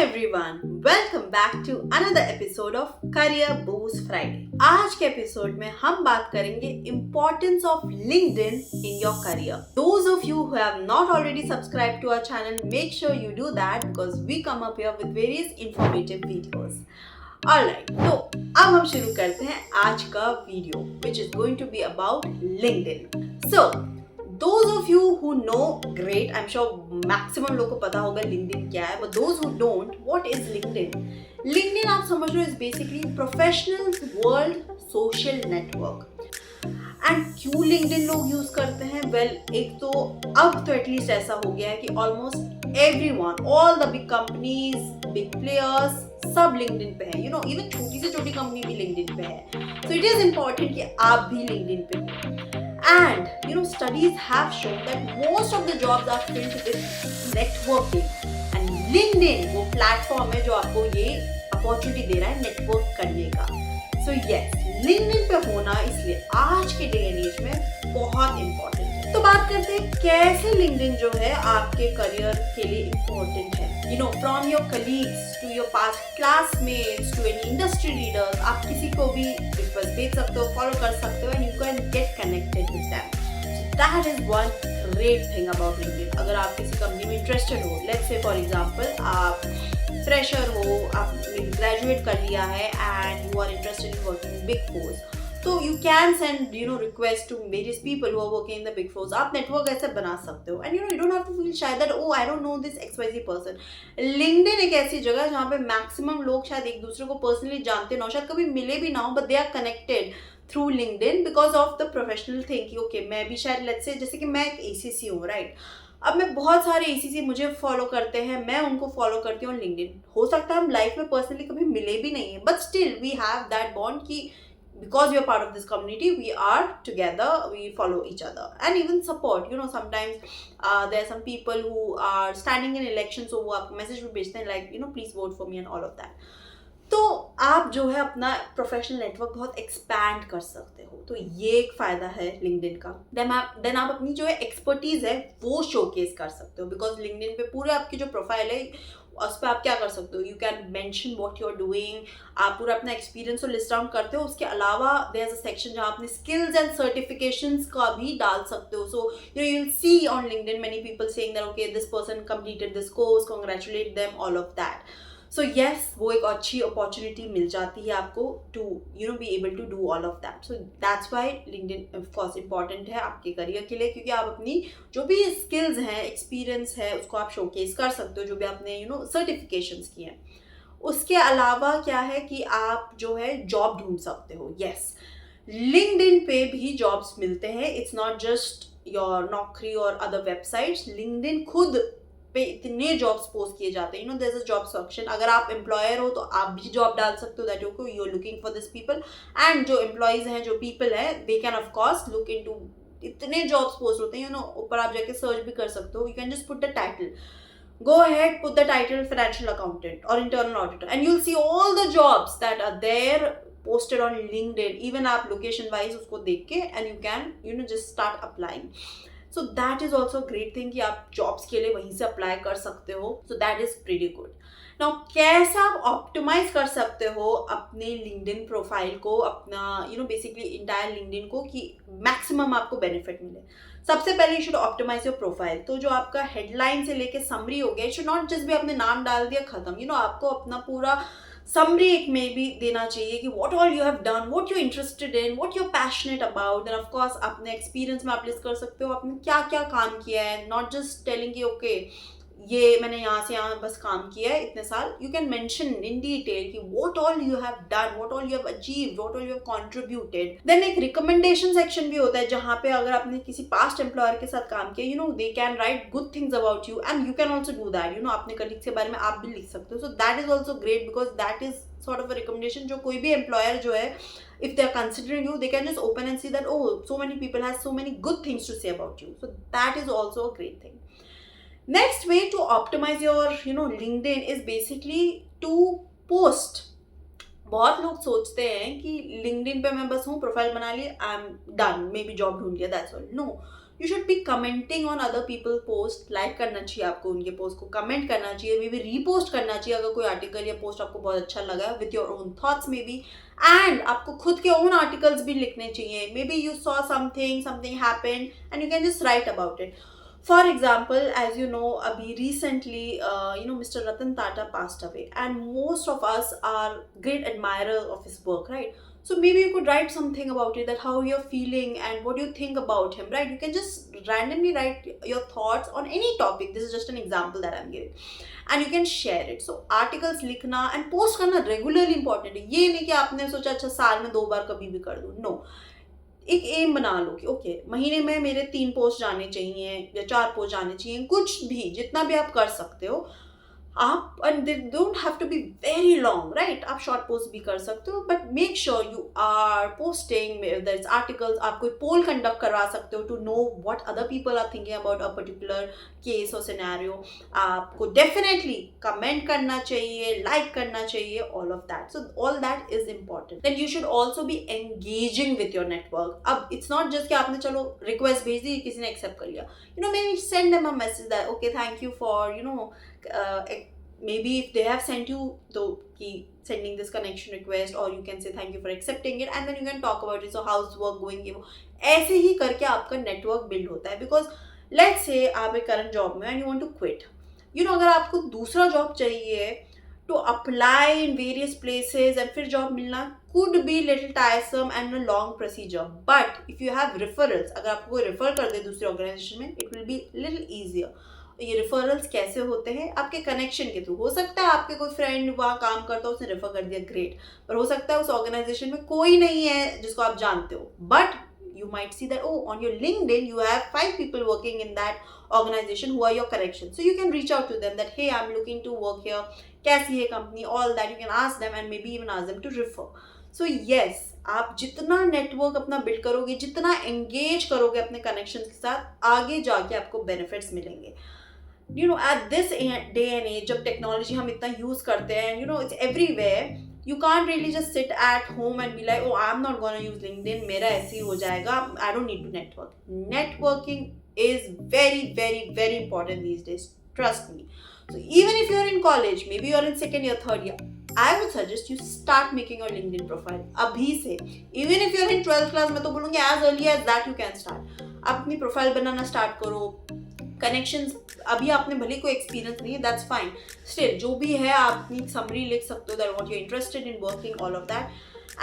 everyone, welcome back to another episode of Career Boost Friday. आज के episode में हम बात करेंगे importance of LinkedIn in your career. Those of you who have not already subscribed to our channel, make sure you do that because we come up here with various informative videos. Alright, तो अब हम शुरू करते हैं आज का video, which is going to be about LinkedIn. So, those of you who know, great, I'm sure maximum लोगों को पता होगा LinkedIn क्या है, but those who don't, what is LinkedIn? LinkedIn आप समझ लो is basically professional world social network. And क्यों LinkedIn लोग यूज करते हैं? वेल, एक तो अब तो एटलीस्ट ऐसा हो गया है कि almost everyone, all the big companies, big players सब LinkedIn पे है. इवन छोटी से छोटी कंपनी भी LinkedIn पे है. सो इट इज इम्पोर्टेंट कि आप भी LinkedIn पे हो. And studies have shown that most of the jobs are filled with networking. And LinkedIn वो प्लेटफॉर्म है जो आपको ये अपॉर्चुनिटी दे रहा है नेटवर्क करने का. So yes, LinkedIn पे होना इसलिए आज के डे एंड एज में बहुत इम्पोर्टेंट है. तो बात करते हैं कैसे LinkedIn जो है आपके करियर के लिए इम्पोर्टेंट है. From your colleagues to your past classmates to any industry leaders, आप किसी को भी रिक्वेस्ट भेज सकते हो, फॉलो कर सकते हो, and you can get connected with them. So that is one great thing about LinkedIn. अगर आप किसी कंपनी में इंटरेस्टेड हो, let's say for example आप फ्रेशर हो, आपने ग्रेजुएट कर लिया है and you are interested in working in big fours, तो you can send request to various people who are working in the big fours. आप नेटवर्क ऐसे बना सकते हो and you don't have to feel shy that oh I don't know this XYZ person. LinkedIn एक ऐसी जगह है जहाँ पे मैक्सिमम लोग शायद एक दूसरे को पर्सनली जानते ना हो, शायद कभी मिले भी ना हो, but they are connected through LinkedIn because of the professional thing कि okay मैं भी शायद let's say जैसे कि मैं एक ACC हूँ, right? अब मैं बहुत सारे ACC मुझे फॉलो करते हैं, मैं उनको फॉलो करती हूँ LinkedIn. हो सकता है हम लाइफ में पर्सनली कभी मिले भी नहीं है, but still we have that bond कि because we are part of this community, we are together, we follow each other and even support. Sometimes there are some people who are standing in elections, so वो आपको message भी भेजते हैं like please vote for me and all of that. तो आप जो है अपना प्रोफेशनल नेटवर्क बहुत एक्सपैंड कर सकते हो. तो ये एक फ़ायदा है LinkedIn का. देन आप अपनी जो है एक्सपर्टीज़ है वो शोकेस कर सकते हो बिकॉज LinkedIn पे पूरे आपकी जो प्रोफाइल है उस पर आप क्या कर सकते हो. You can mention what you are doing. आप पूरा अपना एक्सपीरियंस को लिस्ट डाउन करते हो. उसके अलावा देयर इज अ सेक्शन जहाँ अपने स्किल्स एंड सर्टिफिकेशंस का भी डाल सकते हो. So you will see on LinkedIn many people saying that okay this person completed this course, congratulate them, all of that. So yes, वो एक अच्छी अपॉर्चुनिटी मिल जाती है आपको to be able to do all of that. So that's why LinkedIn of course important है आपके career के लिए क्योंकि आप अपनी जो भी स्किल्स हैं, एक्सपीरियंस है उसको आप शोकेस कर सकते हो जो भी आपने सर्टिफिकेशंस किए हैं. उसके अलावा क्या है कि आप जो है जॉब ढूंढ सकते हो. यस, LinkedIn पे भी जॉब्स मिलते हैं. इट्स नॉट जस्ट योर नौकरी और अदर वेबसाइट्स. LinkedIn खुद पे इतने जॉब्स पोस्ट किए जाते हैं. There is a job section. अगर आप एम्प्लॉयर हो तो आप भी जॉब डाल सकते हो that you are looking for this people. And जो एम्प्लॉयज हैं, जो पीपल है, they can of course look into. इतने जॉब्स पोस्ट होते हैं ऊपर आप जाके सर्च भी कर सकते हो. You can just put the title. Go ahead, put the title financial accountant or internal auditor and you'll see all the jobs that are there posted on LinkedIn. Even आप location wise उसको देख के and you can just start applying. So that is also a great thing कि आप jobs के लिए वहीं से apply कर सकते हो. So that is pretty good. Now कैसे आप optimize कर सकते हो अपने LinkedIn प्रोफाइल को, अपना basically entire LinkedIn को कि maximum आपको benefit मिले. सबसे पहले you should optimise your profile. तो जो आपका हेडलाइन से लेके समरी हो गया, इट शुड नॉट जस्ट भी आपने नाम डाल दिया खत्म. आपको अपना पूरा समरी एक में भी देना चाहिए कि what all you have done, what you interested in, what you passionate about. Then of course अपने एक्सपीरियंस में आप लिस्ट कर सकते हो आपने क्या क्या काम किया है. नॉट जस्ट टेलिंग कि ओके ये मैंने यहाँ से यहाँ बस काम किया है इतने साल. You can mention in detail कि what all you have done, what all you have achieved, what all you have contributed. Then एक रिकमेंडेशन सेक्शन भी होता है जहाँ पे अगर आपने किसी पास्ट एम्प्लॉयर के साथ काम किया they can write good things about you and you can also do that. अपने कलीग्स के बारे में आप भी लिख सकते हो. So that is also great because that is sort of a recommendation जो कोई भी एम्प्लॉयर जो है if they are considering you they can just open and see that oh so many people has so many good things to say about you. So that is also a great thing. Next way to optimize your LinkedIn is basically to post. बहुत लोग सोचते हैं कि LinkedIn पे मैं बस हूँ, profile बना ली, आई एम डन, मे बी जॉब ढूंढ लिया, that's all. No, You should be commenting on other people post, like करना चाहिए आपको उनके post को, comment करना चाहिए, maybe repost करना चाहिए अगर कोई article या post आपको बहुत अच्छा लगा with your own thoughts maybe, and आपको खुद के own articles भी लिखने चाहिए. Maybe you saw something happened and you can just write about it. For example, as you know, abhi recently, Mr. Ratan Tata passed away, and most of us are great admirers of his work, right? So maybe you could write something about it, that how you're feeling and what you think about him, right? You can just randomly write your thoughts on any topic. This is just an example that I'm giving. And you can share it. So articles लिखना and post करना regularly important है. ये नहीं कि आपने सोचा अच्छा साल में 2 बार कभी भी कर दूँ. No. एक एम बना लो कि ओके महीने में मेरे 3 पोस्ट जाने चाहिए या 4 पोस्ट जाने चाहिए, कुछ भी जितना भी आप कर सकते हो आप, and they don't have to be very long, right? आप शॉर्ट पोस्ट भी कर सकते हो, but make sure you are posting that's articles. आप कोई पोल कंडक्ट करवा सकते हो to know what other people are thinking about a particular case और सिनेरियो. आपको डेफिनेटली कमेंट करना चाहिए, लाइक करना चाहिए, all of that. So all that is important. Then you should also be engaging with your network. अब it's not just कि आपने चलो रिक्वेस्ट भेज दी, किसी ने एक्सेप्ट कर लिया. Maybe send them a message that okay, thank you for maybe if they have sent you sending this connection request, or you can say thank you for accepting it, and then you can talk about it. So how's work going? ऐसे ही करके आपका network build होता है. Because let's say आप एक current job में and you want to quit. अगर आपको दूसरा job चाहिए to apply in various places and फिर job मिलना could be little tiresome and a long procedure. But if you have referrals, अगर आपको कोई refer कर दे दूसरी organization में, it will be little easier. ये referrals कैसे होते हैं? आपके connection के थ्रू. हो सकता है आपके कोई friend वहाँ काम करता हो, उसने refer कर दिया, great. पर हो सकता है उस organization में कोई नहीं है जिसको आप जानते हो. But you might see that on your LinkedIn you have 5 people working in that organization who are your connections. So you can reach out to them that hey, I'm looking to work here. कैसी है company? All that you can ask them and maybe even ask them to refer. So yes, आप जितना network अपना build करोगे, जितना engage करोगे अपने connection के साथ, आगे जाके आपको बेनिफिट्स मिलेंगे. At this day and age, जब टेक्नोलॉजी हम इतना यूज करते हैं, it's everywhere. You can't really just sit at home and be like, oh, I'm not gonna use LinkedIn, मेरा ऐसे ही हो जाएगा, I don't need to network. Networking is very, very, very important these days. Trust me. So even if you're in college, maybe you're in 2nd year, 3rd year, I would suggest you start making your LinkedIn profile अभी से. Even if you're in 12th class, मैं तो बोलूँगी as early as that you can start. आप अपनी profile बनाना start करो. Connections अभी आपने भले कोई एक्सपीरियंस नहीं है, दैट्स फाइन. स्टिल जो भी है आप अपनी समरी लिख सकते हो, that what you are interested in working, all of that,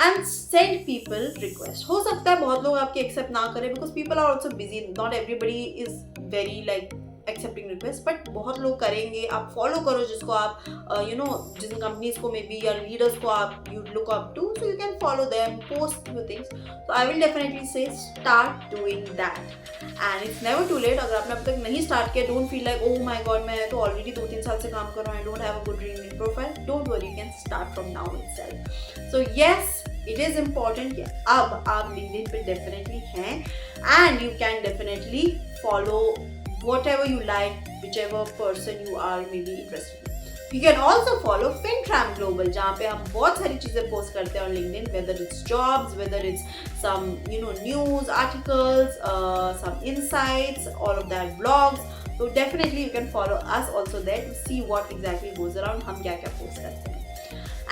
and send people request. हो सकता है बहुत लोग आपके एक्सेप्ट ना करें because people are also busy. Not everybody is very like accepting request, but बहुत लोग करेंगे. आप फॉलो करो जिसको आप जिन कंपनीज को मे बी या लीडर्स को आप you look up to, so you can follow them, post few things. So I will definitely say start doing that. And it's never too late. अगर आपने अब तक नहीं स्टार्ट किया, don't feel like oh my god मैं तो already 2-3 साल से काम कर रहा हूँ, I don't have a good LinkedIn profile. Don't worry, you can start from now itself. So yes, it is important कि अब आप LinkedIn पे डेफिनेटली हैं, and you can definitely follow whatever you like, whichever person you are maybe interested in. You can also follow FinTram Global, जहाँ पे हम बहुत सारी चीज़ें पोस्ट करते हैं on LinkedIn, whether it's jobs, whether it's some news articles, some insights, all of that, blogs. So definitely you can follow us also there to see what exactly goes around, हम क्या क्या post करते हैं.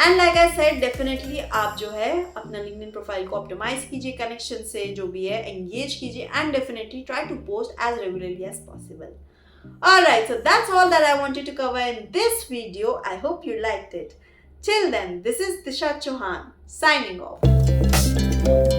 And like I said, definitely आप जो है अपना LinkedIn profile को ऑप्टिमाइज कीजिए, कनेक्शन से जो भी है एंगेज कीजिए, and definitely try to post as regularly as possible. Alright, so that's all that I wanted to cover in this video. I hope you liked it. Till then, this is Disha Chauhan signing off.